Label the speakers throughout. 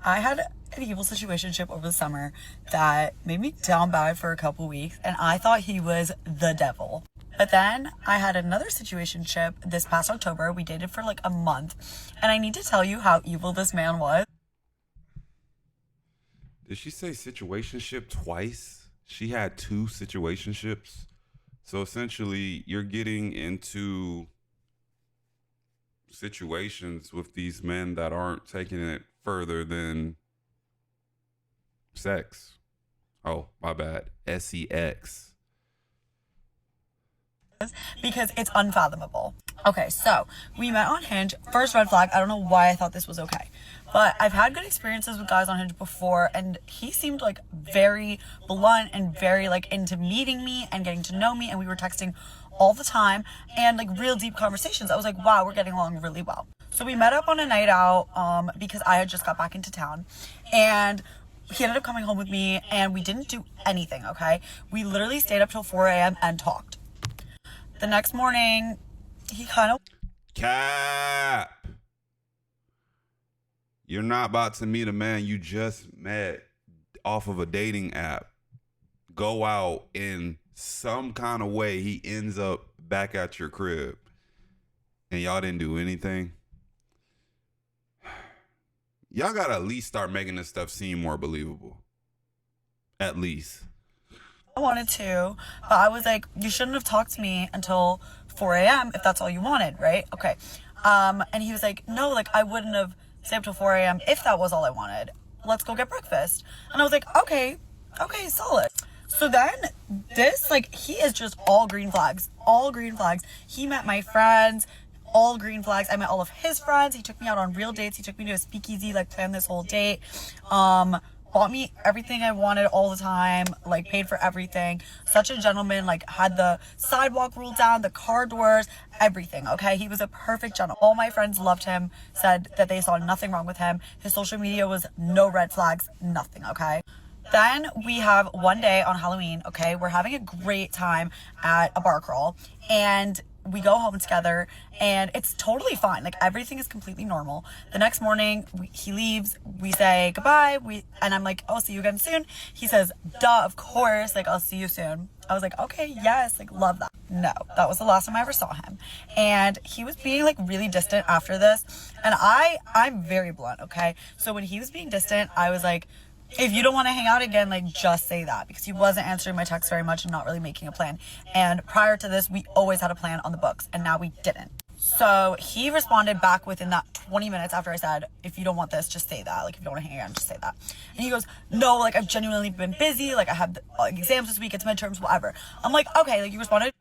Speaker 1: I had an evil situationship over the summer that made me down bad for a couple weeks, and I thought he was the devil. But then I had another situationship this past October. We dated for like a month, and I need to tell you how evil this man was.
Speaker 2: Did she say situationship twice? She had two situationships. So essentially, you're getting into situations with these men that aren't taking it further than sex. Oh, my bad. sex.
Speaker 1: Because it's unfathomable. Okay, so we met on Hinge. First red flag, I don't know why I thought this was okay. But I've had good experiences with guys on Hinge before, and he seemed like very blunt and very like into meeting me and getting to know me, and we were texting all the time and like real deep conversations. I was like, wow, we're getting along really well. So we met up on a night out because I had just got back into town, and he ended up coming home with me, and we didn't do anything, okay? We literally stayed up till 4 a.m. and talked. The next morning, he kind of...
Speaker 2: Cap. You're not about to meet a man you just met off of a dating app. Go out in some kind of way. He ends up back at your crib. And y'all didn't do anything. Y'all gotta at least start making this stuff seem more believable. At least.
Speaker 1: I wanted to, but I was like, you shouldn't have talked to me until 4 a.m. if that's all you wanted, right? Okay. And he was like, no, like I wouldn't have stayed up till 4 a.m. if that was all I wanted. Let's go get breakfast. And I was like, okay, solid. So then this, like, he is just all green flags. He met my friends, all green flags. I met all of his friends. He took me out on real dates. He took me to a speakeasy, like planned this whole date. Bought me everything I wanted all the time, like paid for everything. Such a gentleman, like had the sidewalk rule down, the car doors, everything, okay? He was a perfect gentleman. All my friends loved him, said that they saw nothing wrong with him. His social media was no red flags, nothing, okay? Then we have one day on Halloween, okay? We're having a great time at a bar crawl, and we go home together, and it's totally fine. Like everything is completely normal. The next morning, he leaves. We say goodbye. And I'm like, "I'll see you again soon." He says, "Duh, of course. Like I'll see you soon." I was like, "Okay, yes, like love that." No, that was the last time I ever saw him, and he was being like really distant after this. And I'm very blunt, okay? So when he was being distant, I was like, if you don't want to hang out again, like just say that, because he wasn't answering my texts very much and not really making a plan. And prior to this, we always had a plan on the books, and now we didn't. So he responded back within that 20 minutes after I said, if you don't want this, just say that. Like, if you don't want to hang out, just say that. And he goes, no, like I've genuinely been busy. Like I have like exams this week, it's midterms, whatever. I'm like, okay, like you responded.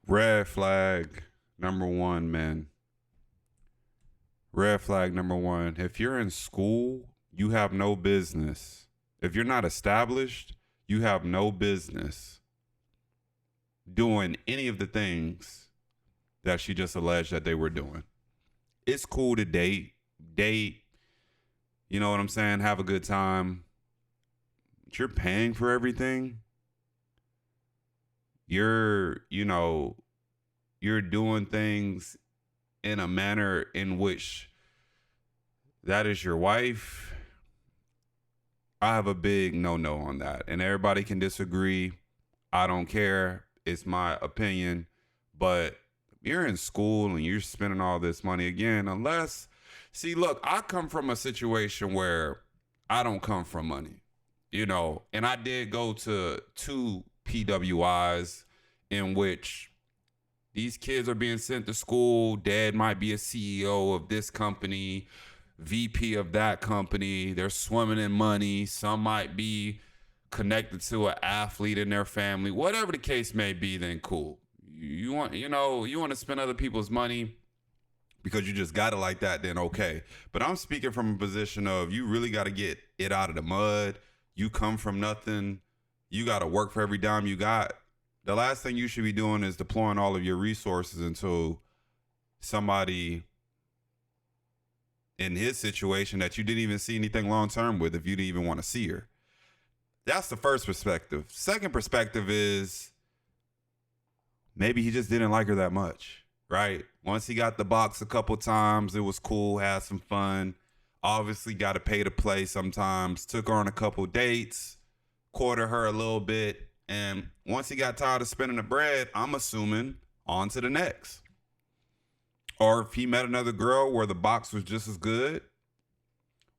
Speaker 2: Red flag number one, man. Red flag number one. If you're in school, you have no business. If you're not established, you have no business doing any of the things that she just alleged that they were doing. It's cool to date, you know what I'm saying? Have a good time. But you're paying for everything. You're doing things in a manner in which that is your wife. I have a big no on that. And everybody can disagree. I don't care. It's my opinion. But you're in school and you're spending all this money again, unless, see, look, I come from a situation where I don't come from money, and I did go to 2 PWIs in which these kids are being sent to school. Dad might be a CEO of this company, VP of that company. They're swimming in money. Some might be connected to an athlete in their family. Whatever the case may be, then cool. You want to spend other people's money because you just got it like that, then okay. But I'm speaking from a position of you really got to get it out of the mud. You come from nothing. You got to work for every dime you got. The last thing you should be doing is deploying all of your resources into somebody in his situation that you didn't even see anything long-term with, if you didn't even want to see her. That's the first perspective. Second perspective is maybe he just didn't like her that much, right? Once he got the box a couple times, it was cool, had some fun. Obviously got to pay to play sometimes. Took her on a couple dates, courted her a little bit. And once he got tired of spending the bread, I'm assuming on to the next. Or if he met another girl where the box was just as good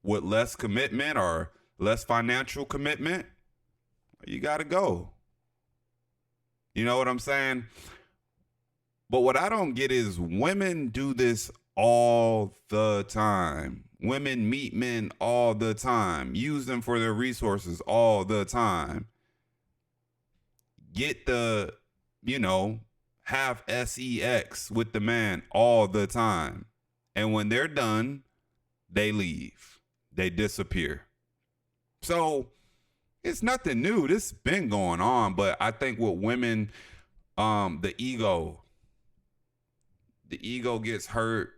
Speaker 2: with less commitment or less financial commitment, you got to go. You know what I'm saying? But what I don't get is women do this all the time. Women meet men all the time, use them for their resources all the time. Get the, have sex with the man all the time. And when they're done, they leave. They disappear. So it's nothing new. This has been going on. But I think with women, the ego gets hurt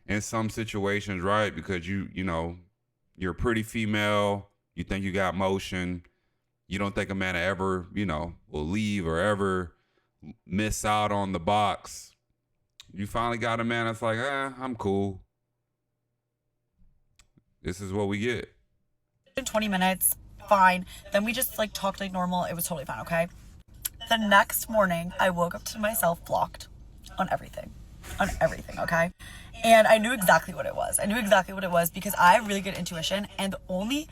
Speaker 2: in some situations, right? Because you're a pretty female. You think you got motion. You don't think a man ever, will leave or ever miss out on the box. You finally got a man that's like, I'm cool. This is what we get.
Speaker 1: In 20 minutes, fine. Then we just talked like normal. It was totally fine, okay? The next morning, I woke up to myself blocked on everything, okay? And I knew exactly what it was. Because I have really good intuition, and the only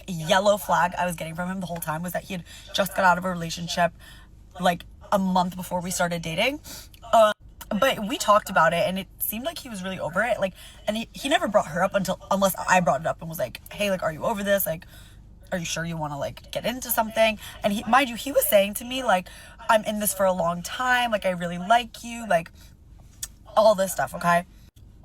Speaker 1: yellow flag I was getting from him the whole time was that he had just got out of a relationship a month before we started dating. But we talked about it, and it seemed like he was really over it. And he never brought her up unless I brought it up and was like, hey, are you over this? Are you sure you want to get into something? And mind you, he was saying to me I'm in this for a long time. I really like you. All this stuff, okay?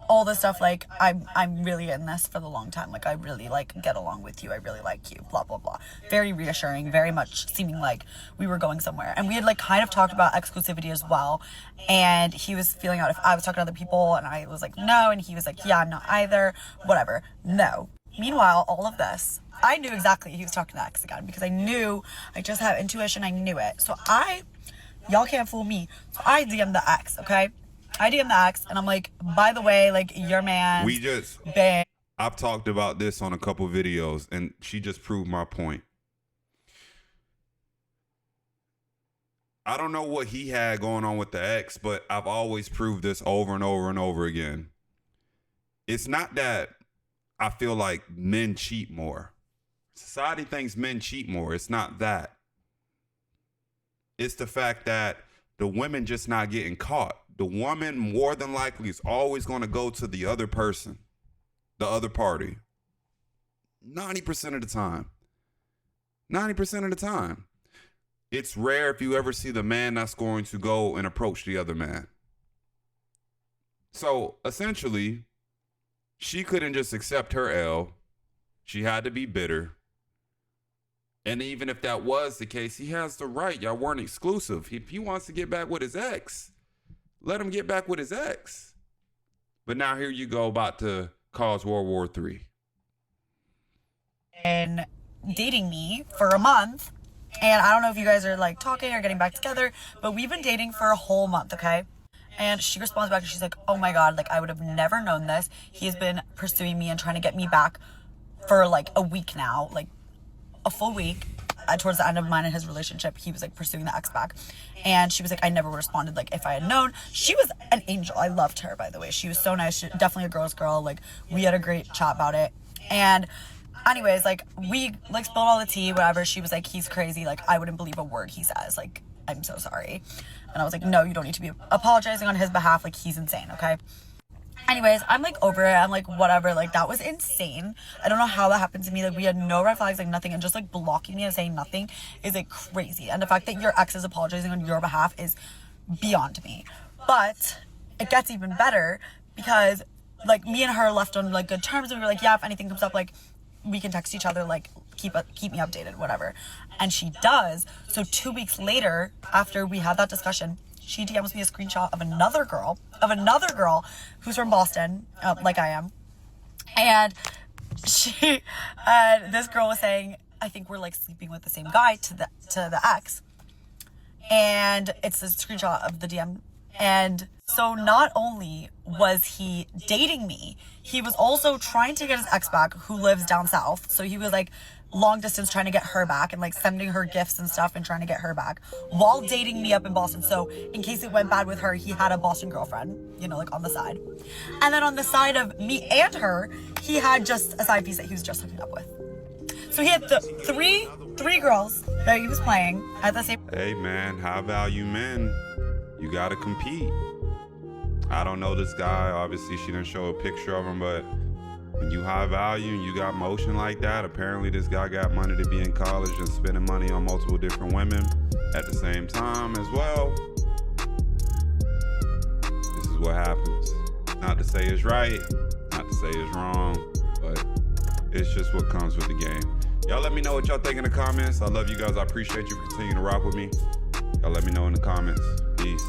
Speaker 1: All this stuff, I'm really in this for the long time. I really, get along with you. I really like you, blah, blah, blah. Very reassuring, very much seeming like we were going somewhere. And we had, kind of talked about exclusivity as well. And he was feeling out if I was talking to other people, and I was like, no. And he was like, yeah, I'm not either. Whatever. No. Meanwhile, all of this, I knew exactly he was talking to X again, because I just have intuition. I knew it. So y'all can't fool me. So I DM'd the X, okay? I DM'd the X, and I'm like, by the way, your man.
Speaker 2: I've talked about this on a couple videos, and she just proved my point. I don't know what he had going on with the ex, but I've always proved this over and over and over again. It's not that I feel like men cheat more. Society thinks men cheat more. It's not that. It's the fact that the women just not getting caught. The woman more than likely is always going to go to the other person, the other party. 90% of the time. 90% of the time. It's rare if you ever see the man that's going to go and approach the other man. So essentially, she couldn't just accept her L. She had to be bitter. And even if that was the case, he has the right. Y'all weren't exclusive. If he wants to get back with his ex, let him get back with his ex. But now here you go, about to cause World War III.
Speaker 1: And dating me for a month. And I don't know if you guys are talking or getting back together, but we've been dating for a whole month, okay? And she responds back and she's like, oh my God, I would have never known this. He has been pursuing me and trying to get me back for a week now, a full week. Towards the end of mine and his relationship, he was pursuing the ex back, and she was like, I never would have responded if I had known. She was an angel. I loved her, by the way. She was so nice. She, definitely a girl's girl. We had a great chat about it. And anyways, we spilled all the tea, whatever. She was like, he's crazy. I wouldn't believe a word he says. I'm so sorry. And I was like, no, you don't need to be apologizing on his behalf. He's insane, okay? Anyways, I'm over it. I'm whatever. That was insane. I don't know how that happened to me. We had no red flags, nothing. And just blocking me and saying nothing is crazy. And the fact that your ex is apologizing on your behalf is beyond me. But it gets even better because me and her left on good terms. And we were yeah, if anything comes up, we can text each other, keep me updated, whatever. And she does. So 2 weeks later, after we had that discussion, she DMs me a screenshot of another girl who's from Boston, like I am. And this girl was saying, I think we're sleeping with the same guy to the ex. And it's a screenshot of the DM. And so not only was he dating me. He was also trying to get his ex back, who lives down south. So he was like long distance trying to get her back and like sending her gifts and stuff and trying to get her back while dating me up in Boston. So in case it went bad with her, he had a Boston girlfriend, you know, like on the side. And then on the side of me and her, he had just a side piece that he was just hooking up with. So he had the three girls that he was playing at the same.
Speaker 2: Hey man, high value men, you gotta compete. I don't know this guy. Obviously, she didn't show a picture of him, but when you high value and you got motion like that, apparently this guy got money to be in college and spending money on multiple different women at the same time as well. This is what happens. Not to say it's right, not to say it's wrong, but it's just what comes with the game. Y'all let me know what y'all think in the comments. I love you guys. I appreciate you for continuing to rock with me. Y'all let me know in the comments. Peace.